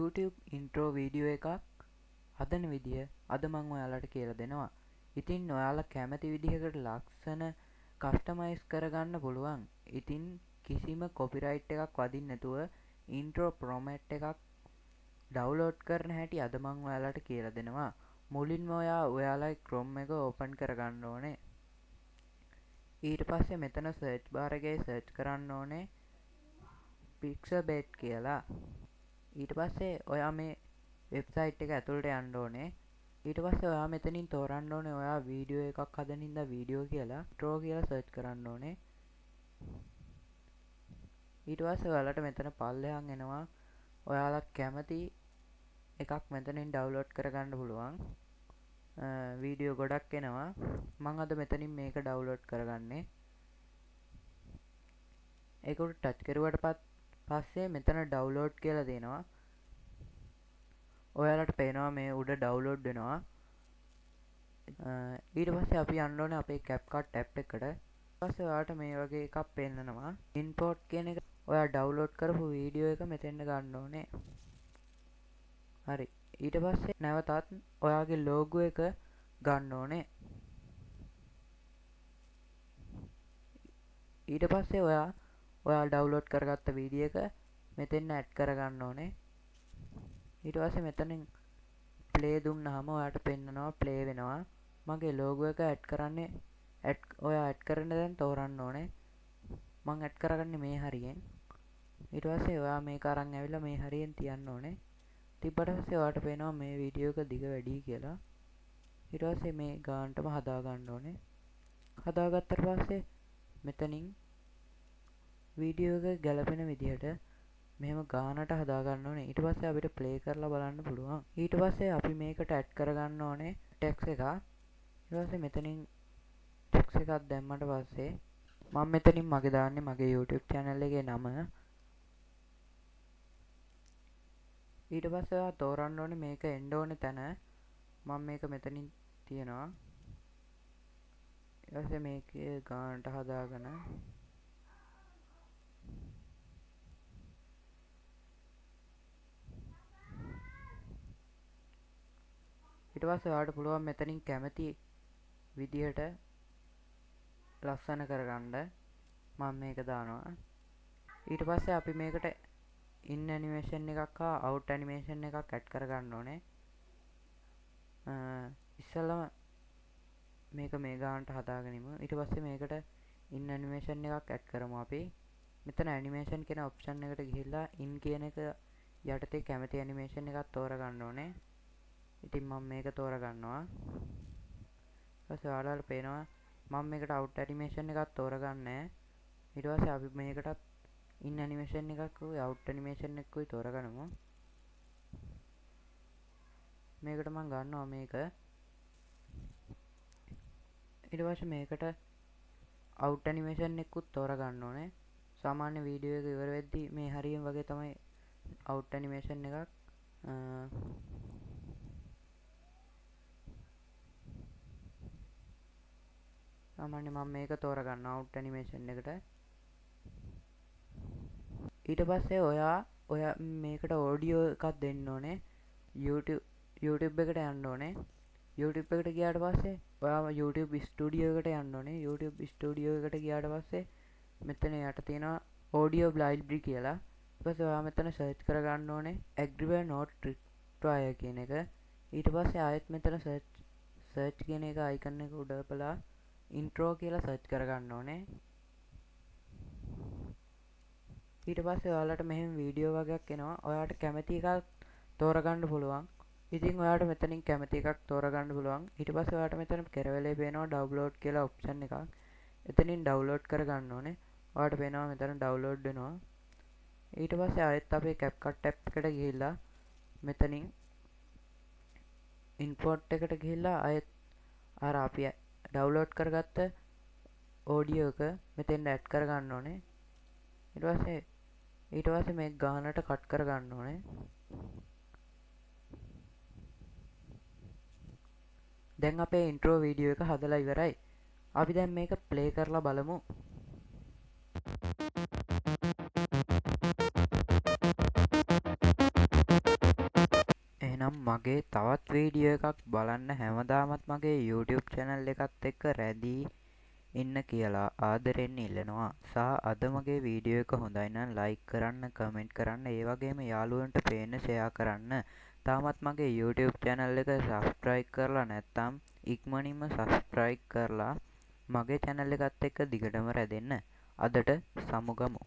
YouTube intro video එකක් හදන විදිය අද මම ඔයාලට කියලා දෙනවා. ඉතින් ඔයාලා කැමති විදිහකට ලක්ෂණ කස්ටමයිස් කරගන්න පුළුවන්. ඉතින් කිසිම කොපිරයිට් එකක් වදින්න නැතුව intro ප්‍රොමැට් එකක් ඩවුන්ලෝඩ් කරන හැටි අද මම ඔයාලට කියලා දෙනවා. මුලින්ම ඔයාලා Chrome එක ඕපන් කරගන්න ඕනේ. ඊට පස්සේ මෙතන සර්ච් බාර් එකේ සර්ච් කරන්න ඕනේ Pixabay කියලා. ඊට පස්සේ ඔයා මේ වෙබ්සයිට් එක ඇතුළට යන්න ඕනේ. ඊට පස්සේ ඔයා මෙතනින් තෝරන්න ඕනේ ඔයා වීඩියෝ එකක් හදන ඉඳලා වීඩියෝ කියලා intro කියලා සර්ච් කරන්න ඕනේ. ඊට පස්සේ ඔයාලට මෙතන පල්ලෙහාන් එනවා ඔයාලා කැමති එකක් මෙතනින් ඩවුන්ලෝඩ් කරගන්න පුළුවන්. වීඩියෝ ගොඩක් එනවා. මම අද මෙතනින් මේක ඩවුන්ලෝඩ් කරගන්නේ. ඒකට ටච් කරුවට පස්සේ මෙතන ඩවුන්ලෝඩ් කියලා දෙනවා. ඔයාලට පේනවා මේ උඩ ඩවුන්ලෝඩ් වෙනවා. ඊට පස්සේ අපි යන්න ඕනේ අපේ CapCut app එකට. ඊට පස්සේ ඔයාලට මේ වගේ එකක් පෙන්නනවා. import කියන එක ඔයා ඩවුන්ලෝඩ් කරපු වීඩියෝ එක මෙතෙන්ට ගන්න ඕනේ. හරි. ඊට පස්සේ නැවතත් ඔයාගේ logo එක ගන්න ඕනේ. ඊට පස්සේ ඔයා ඩවුන්ලෝඩ් කරගත්ත වීඩියෝ එක මෙතෙන් ඇඩ් කරගන්න ඕනේ. ඊට පස්සේ මෙතනින් play දුන්නාම ඔයාට පෙන්නනවා play වෙනවා. මගේ logo එක ඇඩ් කරන්නේ ඔයා ඇඩ් කරන්න දැන් තෝරන්න ඕනේ. මම ඇඩ් කරගන්නේ මේ හරියෙන්. ඊට පස්සේ ඔයා මේක අරන් ඇවිල්ලා මේ හරියෙන් තියන්න ඕනේ. තිබ්බට පස්සේ ඔයාට පේනවා මේ වීඩියෝ එක දිග වැඩි කියලා. ඊට පස්සේ මේ ගානටම හදා ගන්න ඕනේ. හදාගත්තට පස්සේ මෙතනින් වීඩියෝ එක ගැලපෙන විදිහට මෙහෙම ගානට හදා ගන්න ඕනේ. ඊට පස්සේ අපිට ප්ලේ කරලා බලන්න පුළුවන්. ඊට පස්සේ අපි මේකට ඇඩ් කරගන්න ඕනේ ටෙක්ස්ට් එකක්. ඊට පස්සේ මෙතනින් ටෙක්ස්ට් එකක් දැම්මට පස්සේ මම මෙතනින් මගේ දාන්නේ මගේ YouTube channel එකේ නම. ඊට පස්සේ ඔයා තෝරන්න ඕනේ මේක එන්න ඕනේ තැන. මම මේක මෙතනින් තියනවා. ඊට පස්සේ මේකේ ගානට හදාගෙන ඊට පස්සේ ඔයාලට පුළුවන් මෙතනින් කැමති විදිහට ලස්සන කරගන්න. මම මේක දානවා. ඊට පස්සේ අපි මේකට in animation එකක් හා out animation එකක් ඇඩ් කරගන්න ඕනේ. ඉස්සෙල්ලම මේක මේ ගානට හදාගනිමු. ඊට පස්සේ මේකට in animation එකක් ඇඩ් කරමු අපි. මෙතන animation කියන option එකට ගිහිල්ලා in කියන එක යටතේ කැමති animation එකක් තෝරගන්න ඕනේ. ඉතින් මම මේක තෝරගන්නවා. ඊට පස්සේ ඔයාලට පේනවා මම මේකට out animation එකක් තෝරගන්නේ. ඊට පස්සේ අපි මේකටත් in animation එකකුයි out animation එකකුයි තෝරගනිමු. මේකට මම ගන්නවා මේක. ඊට පස්සේ මේකට out animation එකකුත් තෝරගන්න ඕනේ. සාමාන්‍ය වීඩියෝ එක ඉවර වෙද්දී මේ හරියෙන් වගේ තමයි out animation එකක් සාමාන්‍ය මම මේක තෝරගන්න out animation එකට. ඊට පස්සේ ඔයා මේකට ඔඩියෝ එකක් දෙන්න ඕනේ. YouTube එකට යන්න ඕනේ. YouTube එකට ගියාට පස්සේ ඔයා YouTube Studio එකට යන්න ඕනේ. YouTube Studio එකට ගියාට පස්සේ මෙතන යට තියෙනවා audio library කියලා. ඊට පස්සේ ඔයා මෙතන search කරගන්න ඕනේ Agribel Note Require කියන එක. ඊට පස්සේ ආයෙත් මෙතන search කියන එක icon එක උඩ බලලා intro කියලා search කරගන්න ඕනේ. ඊට පස්සේ ඔයාලට මෙහෙම වීඩියෝ වගේක් එනවා. ඔයාලට කැමති එකක් තෝරගන්න පුළුවන්. ඉතින් ඔයාලට මෙතනින් කැමති එකක් තෝරගන්න පුළුවන්. ඊට පස්සේ ඔයාලට මෙතන කෙරවලේ පේනවා download කියලා option එකක්. එතනින් download කරගන්න ඕනේ. ඔයාලට පේනවා මෙතන download වෙනවා. ඊට පස්සේ ආයෙත් අපේ CapCut app එකට ගිහිල්ලා මෙතනින් import එකට ගිහිල්ලා ආයෙත් අර අපි download කරගත්ත audio එක මෙතෙන් add කරගන්න ඕනේ. ඊට පස්සේ මේ ගානට කට් කරගන්න ඕනේ. දැන් අපේ intro වීඩියෝ එක හදලා ඉවරයි. අපි දැන් මේක play කරලා බලමු. එහෙනම් මගේ තවත් වීඩියෝ එකක් බලන්න හැමදාමත් මගේ YouTube channel එකත් එක්ක රැඳී ඉන්න කියලා ආදරෙන් ඉල්ලනවා. සහ අද මගේ වීඩියෝ එක හොඳයි නම් like කරන්න, comment කරන්න, ඒ වගේම යාළුවන්ට පේන්න share කරන්න. තාමත් මගේ YouTube channel එක subscribe කරලා නැත්නම් ඉක්මනින්ම subscribe කරලා මගේ channel එකත් එක්ක දිගටම රැඳෙන්න. අදට සමුගමු.